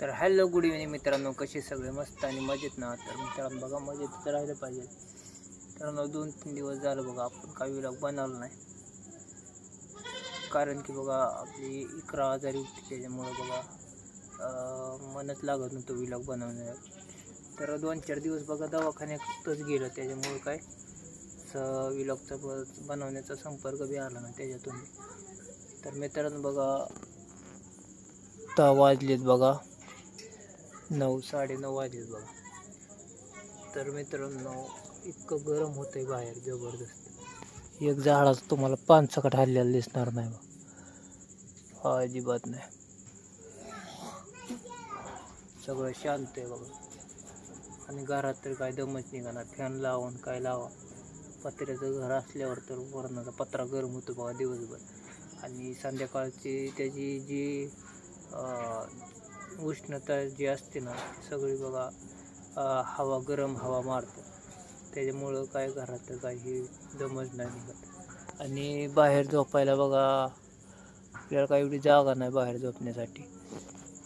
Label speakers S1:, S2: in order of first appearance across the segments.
S1: तर hello good evening मित्रांनो, कसे सगळे मस्त आणि मजेत ना. तर मित्रांनो बघा, मजेत राहिलं पाहिजे. मित्रांनो 2-3 दिवस झालं बघा आपण काही व्लॉग बनवलं नाही, कारण की बघा आपली इकरा आजारी होती, त्याच्यामुळं बघा मनच लागत नव्हतं व्लॉग बनवण्याला. तर 2-4 दिवस बघा दवाखान्यातच गेलं, त्याच्यामुळं काय व्लॉगचा बनवण्याचा संपर्क बी आला नाही त्याच्यातून. तर मित्रांनो बघा 10 वाजलेत बघा, 9-9:30 वाजलेत बघा. तर मित्रांनो इतकं गरम होतंय बाहेर जबरदस्त. एक झाडाचं तुम्हाला पान सकट हल्लेलं दिसणार नाही बघा, अजिबात नाही. सगळं शांत आहे बघा. आणि घरात तर काय दमच निघाला, फॅन लावून काय लावा. पत्र्याचं घर असल्यावर तर वरणाचा पत्रा गरम होतो बघा दिवसभर. आणि संध्याकाळची त्याची जी उष्णता जी असते ना, सगळी बघा हवा, गरम हवा मारतं. त्याच्यामुळं काय घरात तर काही दमच नाही निघत. आणि बाहेर झोपायला बघा आपल्याला काही एवढी जागा नाही बाहेर झोपण्यासाठी,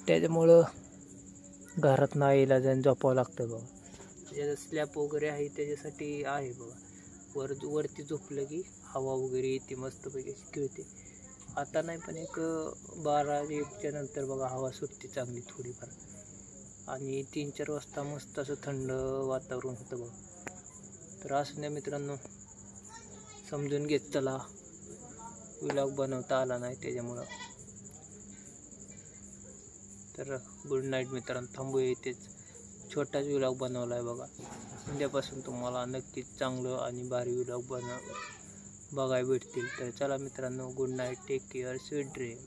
S1: त्याच्यामुळं घरात नाही इलाजाने झोपावं लागतं बघा. त्याचं स्लॅब वगैरे आहे त्याच्यासाठी आहे बघा. वरती झोपलं की हवा वगैरे येते मस्तपैकी खेळते. आता नाही, पण एक 12-1च्या नंतर बघा हवा सुटते चांगली थोडीफार. आणि 3-4 वाजता मस्त असं थंड वातावरण होतं बघा. तर असं नाही मित्रांनो, समजून घेत चला, व्लॉग बनवता आला नाही त्याच्यामुळं. तर गुड नाईट मित्रांनो, थांबूया इथेच. छोटाच व्लॉग बनवला आहे बघा. उद्यापासून तुम्हाला नक्कीच चांगलं आणि भारी व्लॉग बघायला भेटतील. तर चला मित्रांनो, good night, take care, sweet dream.